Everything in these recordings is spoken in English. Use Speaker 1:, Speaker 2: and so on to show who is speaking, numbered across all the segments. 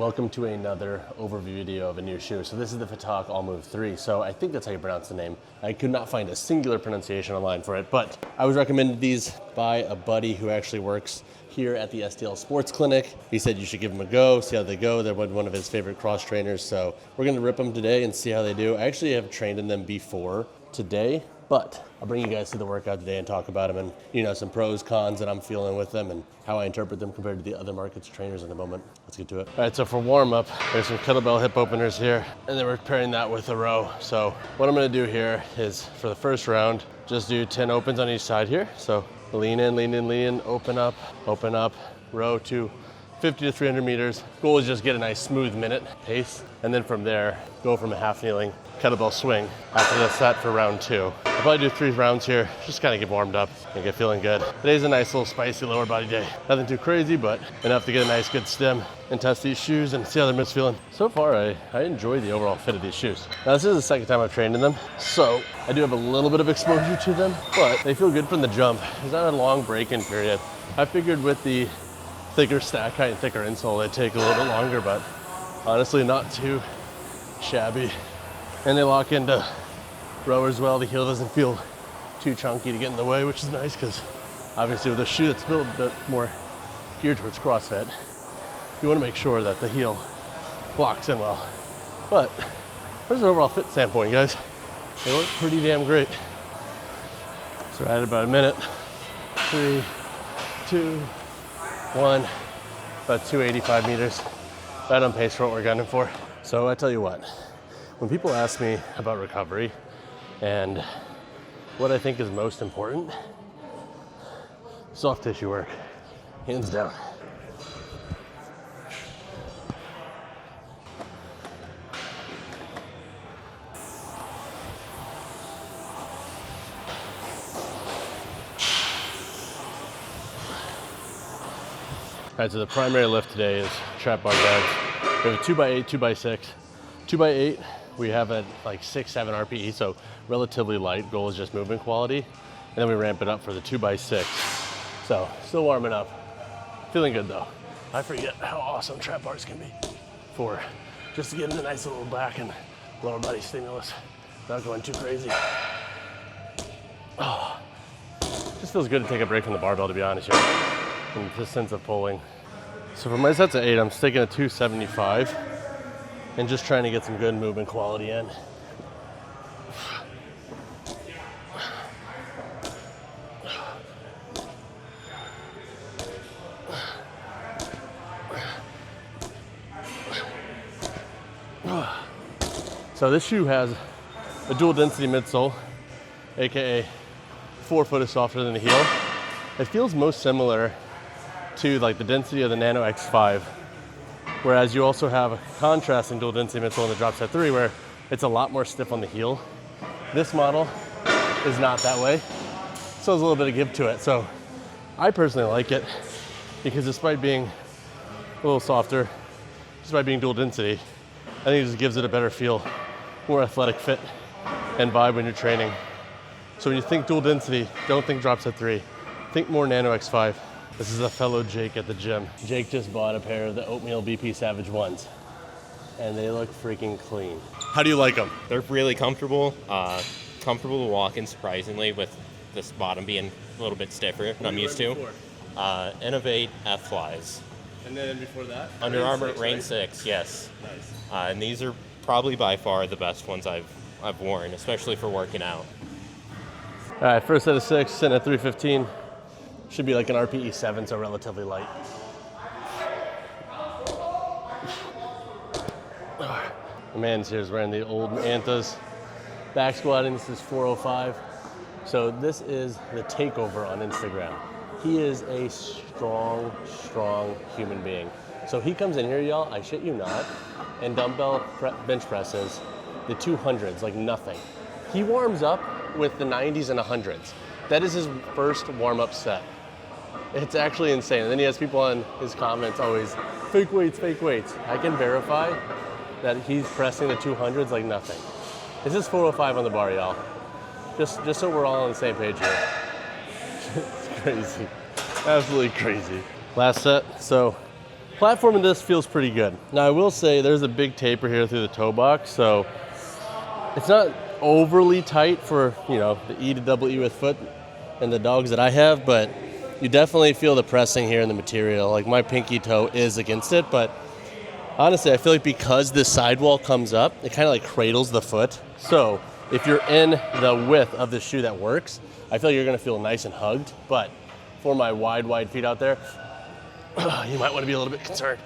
Speaker 1: Welcome to another overview video of a new shoe. So this is the FETAQ AllMove 3. So I think that's how you pronounce the name. I could not find a singular pronunciation online for it, but I was recommended these by a buddy who actually works here at the STL Sports Clinic. He said you should give them a go, see how they go. They're one of his favorite cross trainers. So we're gonna rip them today and see how they do. I actually have trained in them before today, but I'll bring you guys to the workout today and talk about them and, you know, some pros, cons that I'm feeling with them and how I interpret them compared to the other market's trainers in a moment. Let's get to it. All right, so for warm up, there's some kettlebell hip openers here, and then we're pairing that with a row. So what I'm gonna do here is for the first round, just do 10 opens on each side here. So lean in, lean in, lean in, open up, row to 50 to 300 meters. Goal is just get a nice smooth minute pace. And then from there, go from a half kneeling kettlebell swing after the set for round 2. I'll probably do 3 rounds here, just kind of get warmed up and get feeling good. Today's a nice little spicy lower body day. Nothing too crazy, but enough to get a nice good stem and test these shoes and see how they're feeling. So far, I enjoy the overall fit of these shoes. Now this is the second time I've trained in them, so I do have a little bit of exposure to them, but they feel good from the jump. There's not a long break-in period. I figured with the thicker stack height and thicker insole, it'd take a little bit longer, but honestly not too shabby. And they lock into row as well. The heel doesn't feel too chunky to get in the way, which is nice because obviously with a shoe that's built a bit more geared towards CrossFit, you want to make sure that the heel locks in well. But there's an overall fit standpoint, guys. They look pretty damn great. So we're at about a minute. 3, 2, 1, about 285 meters. Right on pace for what we're gunning for. So I tell you what, when people ask me about recovery and what I think is most important, soft tissue work, hands down. All right, so the primary lift today is trap bar beds. We have a 2x8, 2x6. 2x8, we have at like 6-7 RPE, so relatively light. Goal is just movement quality. And then we ramp it up for the 2x6. So still warming up. Feeling good though. I forget how awesome trap bars can be for just to get in a nice little back and lower body stimulus without going too crazy. Oh, just feels good to take a break from the barbell, to be honest here. And the sense of pulling. So for my sets of 8, I'm sticking at 275 and just trying to get some good movement quality in. So this shoe has a dual density midsole, AKA 4 foot is softer than the heel. It feels most similar to like the density of the Nano X5, whereas you also have a contrasting dual density midsole in the drop set 3 where it's a lot more stiff on the heel. This model is not that way, so there's a little bit of give to it. So I personally like it because despite being a little softer, despite being dual density, I think it just gives it a better feel, more athletic fit and vibe when you're training. So when you think dual density, don't think drop set 3, think more Nano X5. This is a fellow Jake at the gym. Jake just bought a pair of the Oatmeal BP Savage 1s, and they look freaking clean. How do you like them?
Speaker 2: They're really comfortable, comfortable to walk in surprisingly with this bottom being a little bit stiffer than I'm used to. Innovate F-Flies.
Speaker 1: And then before that?
Speaker 2: Under Armour Rain 6, yes.
Speaker 1: Nice.
Speaker 2: And these are probably by far the best ones I've worn, especially for working out.
Speaker 1: All right, first set of 6, sitting at 315. Should be like an RPE 7, so relatively light. The man's here is wearing the old Anthas. Back squatting, this is 405. So this is the takeover on Instagram. He is a strong, strong human being. So he comes in here, y'all, I shit you not, and dumbbell bench presses the 200s like nothing. He warms up with the 90s and 100s. That is his first warm-up set. It's actually insane. And then he has people on his comments always, fake weights, fake weights. I can verify that he's pressing the 200s like nothing. This is 405 on the bar, y'all. Just so we're all on the same page here. It's crazy. Absolutely crazy. Last set, so Platform in this feels pretty good. Now I will say there's a big taper here through the toe box, so it's not overly tight for, you know, the E to double E with foot and the dogs that I have, but you definitely feel the pressing here in the material. Like my pinky toe is against it, but honestly, I feel like because this sidewall comes up, it kind of like cradles the foot. So if you're in the width of the shoe that works, I feel like you're gonna feel nice and hugged. But for my wide feet out there, you might want to be a little bit concerned.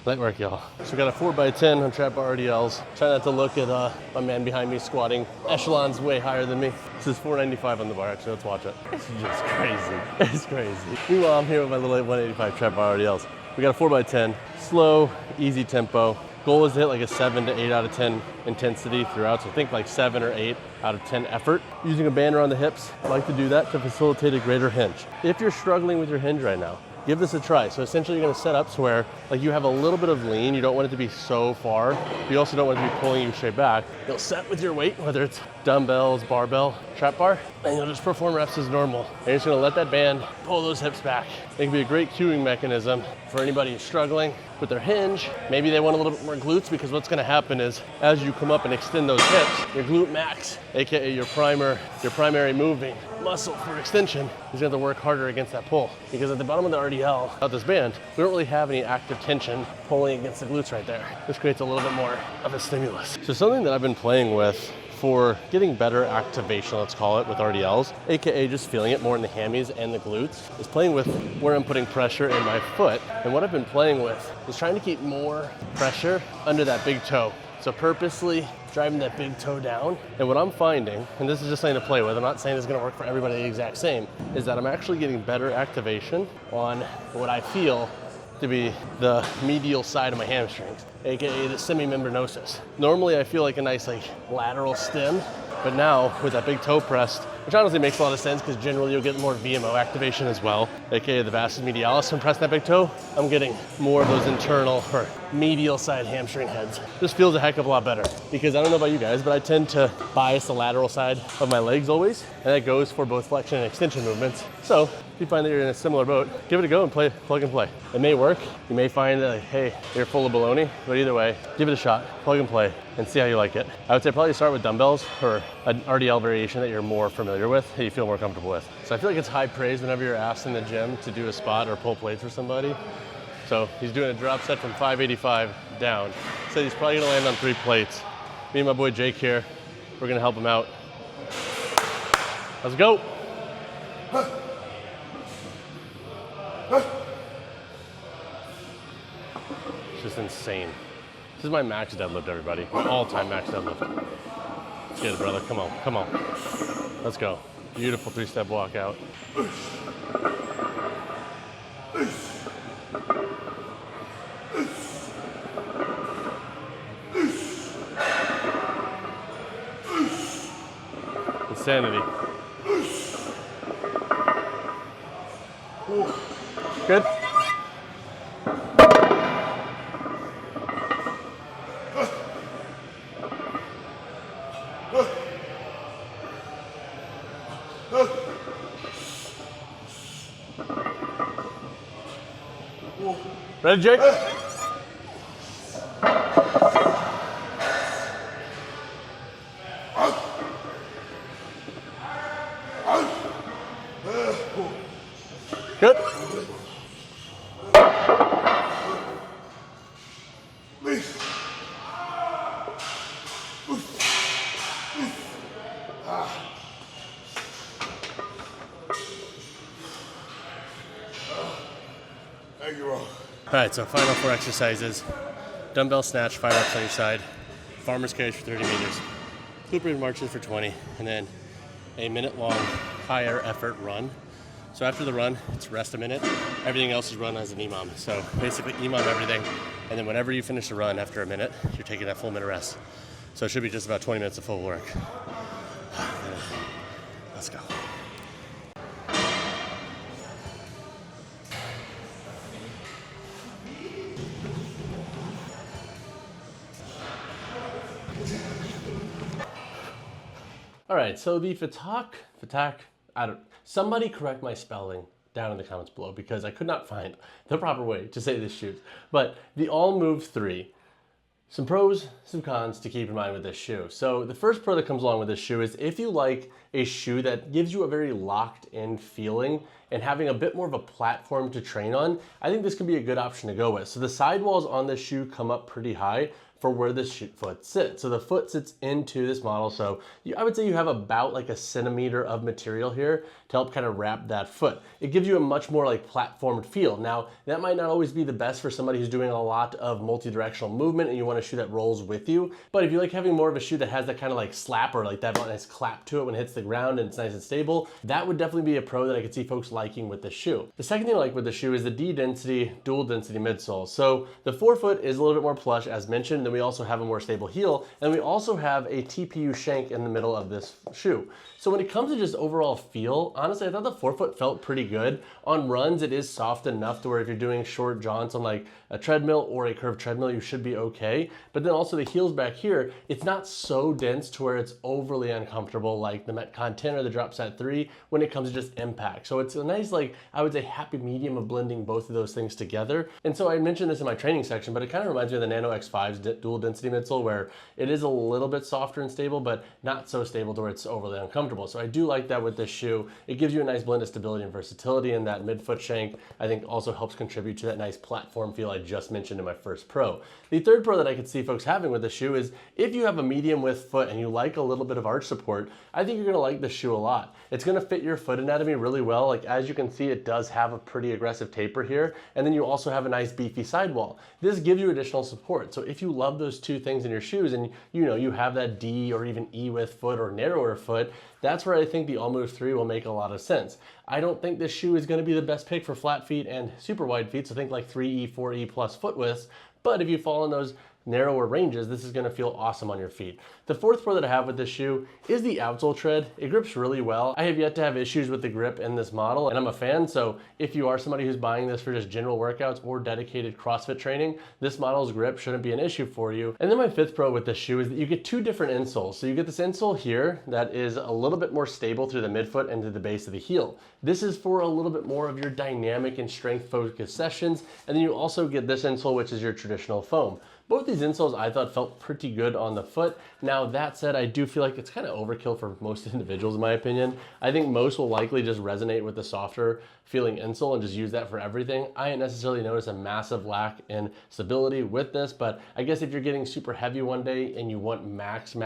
Speaker 1: Light work, y'all. So we got a 4x10 on trap bar RDLs. Try not to look at my man behind me squatting echelons way higher than me. This is 495 on the bar, actually. Let's watch it. It's just crazy. It's crazy. Meanwhile, I'm here with my little 185 trap bar RDLs. We got a 4x10, slow, easy tempo. Goal is to hit like a 7 to 8 out of 10 intensity throughout. So think like 7 or 8 out of 10 effort. Using a band around the hips, I like to do that to facilitate a greater hinge. If you're struggling with your hinge right now, give this a try. So essentially you're gonna set up to where like you have a little bit of lean. You don't want it to be so far. But you also don't want it to be pulling you straight back. You'll set with your weight, whether it's dumbbells, barbell, trap bar, and you'll just perform reps as normal. And you're just gonna let that band pull those hips back. It can be a great cueing mechanism for anybody who's struggling with their hinge. Maybe they want a little bit more glutes, because what's gonna happen is as you come up and extend those hips, your glute max, AKA your primary moving muscle for extension, is gonna have to work harder against that pull. Because at the bottom of the RDL, out this band, we don't really have any active tension pulling against the glutes right there. This creates a little bit more of a stimulus. So something that I've been playing with for getting better activation, let's call it, with RDLs, AKA just feeling it more in the hammies and the glutes, is playing with where I'm putting pressure in my foot. And what I've been playing with is trying to keep more pressure under that big toe. So purposely driving that big toe down. And what I'm finding, and this is just something to play with, I'm not saying it's gonna work for everybody the exact same, is that I'm actually getting better activation on what I feel to be the medial side of my hamstrings, AKA the semimembranosus. Normally I feel like a nice like lateral stem, but now with that big toe pressed, which honestly makes a lot of sense because generally you'll get more VMO activation as well, AKA the vastus medialis. When pressing that big toe, I'm getting more of those internal or medial side hamstring heads. This feels a heck of a lot better because I don't know about you guys, but I tend to bias the lateral side of my legs always, and that goes for both flexion and extension movements. So if you find that you're in a similar boat, give it a go and plug and play. It may work. You may find that, like, hey, you're full of baloney, but either way, give it a shot, plug and play, and see how you like it. I would say probably start with dumbbells or an RDL variation that you're more familiar with, that you feel more comfortable with. So I feel like it's high praise whenever you're asked in the gym to do a spot or pull plates for somebody. So he's doing a drop set from 585 down. So he's probably gonna land on 3 plates. Me and my boy Jake here, we're gonna help him out. Let's go. It's just insane. This is my max deadlift, everybody. My all-time max deadlift. Let's get it, brother. Come on, come on. Let's go. Beautiful 3-step walk out. Insanity. Good? Ready, Jake? Good. All right, so final 4 exercises. Dumbbell snatch, 5 reps on each side. Farmer's carries for 30 meters. Glute bridge marches for 20, and then a minute-long higher effort run. So after the run, it's rest a minute. Everything else is run as an EMOM. So basically EMOM everything, and then whenever you finish the run after a minute, you're taking that full minute rest. So it should be just about 20 minutes of full work. Let's go. All right, so the FETAQ, somebody correct my spelling down in the comments below because I could not find the proper way to say this shoe. But the AllMove 3, some pros, some cons to keep in mind with this shoe. So the first pro that comes along with this shoe is if you like a shoe that gives you a very locked in feeling and having a bit more of a platform to train on, I think this could be a good option to go with. So the sidewalls on this shoe come up pretty high for where this foot sits. So the foot sits into this model. So I would say you have about like a centimeter of material here to help kind of wrap that foot. It gives you a much more like platformed feel. Now, that might not always be the best for somebody who's doing a lot of multi-directional movement and you want a shoe that rolls with you. But if you like having more of a shoe that has that kind of like slap or like that nice clap to it when it hits the ground and it's nice and stable, that would definitely be a pro that I could see folks liking with this shoe. The second thing I like with the shoe is the D-density, dual density midsole. So the forefoot is a little bit more plush as mentioned, then we also have a more stable heel, and we also have a TPU shank in the middle of this shoe. So when it comes to just overall feel, honestly, I thought the forefoot felt pretty good. On runs, it is soft enough to where if you're doing short jaunts on like a treadmill or a curved treadmill, you should be okay. But then also the heels back here, it's not so dense to where it's overly uncomfortable like the Metcon 10 or the Dropset 3 when it comes to just impact. So it's a nice, like, I would say happy medium of blending both of those things together. And so I mentioned this in my training section, but it kind of reminds me of the Nano X5's dual density midsole where it is a little bit softer and stable, but not so stable to where it's overly uncomfortable. So I do like that with this shoe. It gives you a nice blend of stability and versatility, and that midfoot shank I think also helps contribute to that nice platform feel I just mentioned in my first pro. The third pro that I could see folks having with the shoe is if you have a medium width foot and you like a little bit of arch support, I think you're gonna like this shoe a lot. It's gonna fit your foot anatomy really well. Like as you can see, it does have a pretty aggressive taper here, and then you also have a nice beefy sidewall. This gives you additional support. So if you love those two things in your shoes and you have that D or even E width foot or narrower foot, that's where I think the AllMove 3 will make a lot of sense. I don't think this shoe is going to be the best pick for flat feet and super wide feet, so think like 3E, 4E plus foot widths, but if you fall in those narrower ranges, this is going to feel awesome on your feet. The fourth pro that I have with this shoe is the outsole tread. It grips really well. I have yet to have issues with the grip in this model, and I'm a fan, so if you are somebody who's buying this for just general workouts or dedicated CrossFit training, this model's grip shouldn't be an issue for you. And then my fifth pro with this shoe is that you get two different insoles. So you get this insole here that is a little bit more stable through the midfoot and to the base of the heel. This is for a little bit more of your dynamic and strength focused sessions, and then you also get this insole, which is your traditional foam. Both these insoles I thought felt pretty good on the foot. Now that said, I do feel like it's kind of overkill for most individuals in my opinion. I think most will likely just resonate with the softer feeling insole and just use that for everything. I didn't necessarily notice a massive lack in stability with this, but I guess if you're getting super heavy one day and you want max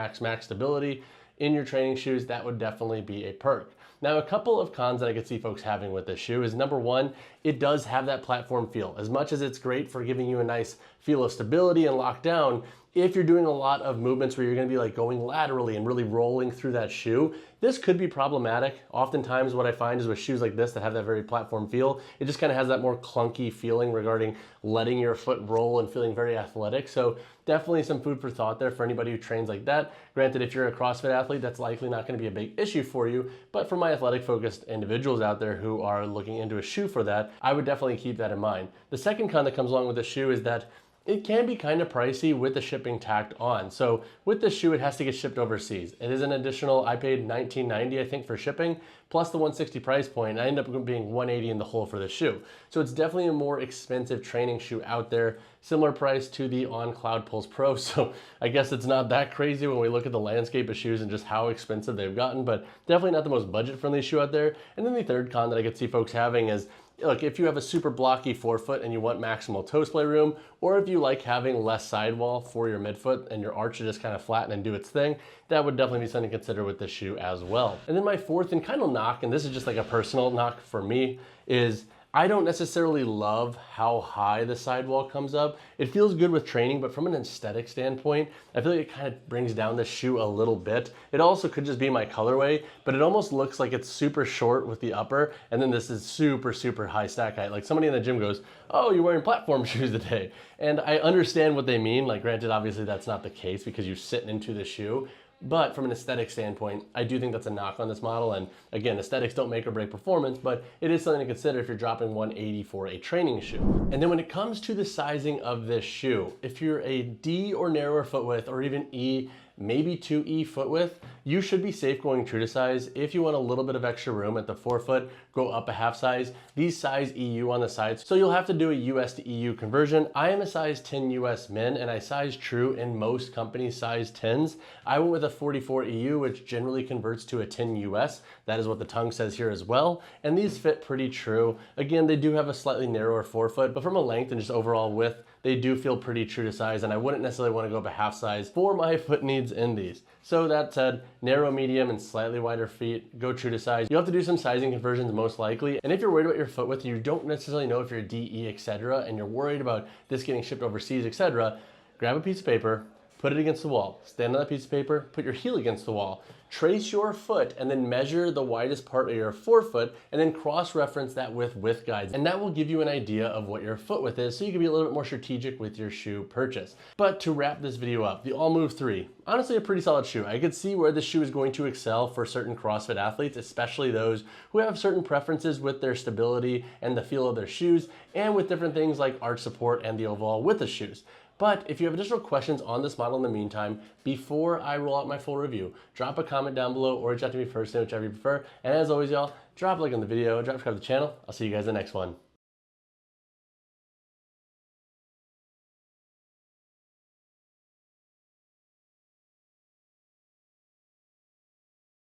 Speaker 1: stability in your training shoes, that would definitely be a perk. Now, a couple of cons that I could see folks having with this shoe is number one, it does have that platform feel. As much as it's great for giving you a nice feel of stability and lockdown, if you're doing a lot of movements where you're gonna be like going laterally and really rolling through that shoe, this could be problematic. Oftentimes what I find is with shoes like this that have that very platform feel, it just kind of has that more clunky feeling regarding letting your foot roll and feeling very athletic. So definitely some food for thought there for anybody who trains like that. Granted, if you're a CrossFit athlete, that's likely not gonna be a big issue for you, but for my athletic focused individuals out there who are looking into a shoe for that, I would definitely keep that in mind. The second con that comes along with the shoe is that it can be kind of pricey with the shipping tacked on. So with this shoe, it has to get shipped overseas. It is an additional, I paid $19.90 I think for shipping, plus the $160 price point. I ended up being $180 in the whole for the shoe. So it's definitely a more expensive training shoe out there. Similar price to the On Cloud Pulse Pro. So I guess it's not that crazy when we look at the landscape of shoes and just how expensive they've gotten, but definitely not the most budget friendly shoe out there. And then the third con that I could see folks having is, look, if you have a super blocky forefoot and you want maximal toe splay room, or if you like having less sidewall for your midfoot and your arch to just kind of flatten and do its thing, that would definitely be something to consider with this shoe as well. And then my fourth and kind of knock, and this is just like a personal knock for me, is I don't necessarily love how high the sidewall comes up. It feels good with training, but from an aesthetic standpoint, I feel like it kind of brings down the shoe a little bit. It also could just be my colorway, but it almost looks like it's super short with the upper, and then this is super, super high stack height. Like somebody in the gym goes, oh, you're wearing platform shoes today. And I understand what they mean. Like granted, obviously that's not the case because you're sitting into the shoe. But from an aesthetic standpoint, I do think that's a knock on this model. And again, aesthetics don't make or break performance, but it is something to consider if you're dropping 180 for a training shoe. And then when it comes to the sizing of this shoe, if you're a D or narrower foot width or even E, maybe 2E foot width, you should be safe going true to size. If you want a little bit of extra room at the forefoot, go up a half size. These size EU on the sides, so you'll have to do a US to EU conversion. I am a size 10 US min, and I size true in most companies' size 10s. I went with a 44 EU, which generally converts to a 10 US. That is what the tongue says here as well. And these fit pretty true. Again, they do have a slightly narrower forefoot, but from a length and just overall width, they do feel pretty true to size, and I wouldn't necessarily want to go up a half size for my foot needs in these. So that said, narrow, medium, and slightly wider feet, go true to size. You'll have to do some sizing conversions most likely, and if you're worried about your foot width, you don't necessarily know if you're DE, etc., and you're worried about this getting shipped overseas, etc., grab a piece of paper, put it against the wall, stand on that piece of paper, put your heel against the wall, trace your foot, and then measure the widest part of your forefoot, and then cross-reference that with width guides. And that will give you an idea of what your foot width is, so you can be a little bit more strategic with your shoe purchase. But to wrap this video up, the AllMove 3, honestly a pretty solid shoe. I could see where this shoe is going to excel for certain CrossFit athletes, especially those who have certain preferences with their stability and the feel of their shoes, and with different things like arch support and the overall width of shoes. But if you have additional questions on this model in the meantime, before I roll out my full review, drop a comment down below or reach out to me personally, whichever you prefer. And as always, y'all, drop a like on the video, subscribe to the channel. I'll see you guys in the next one.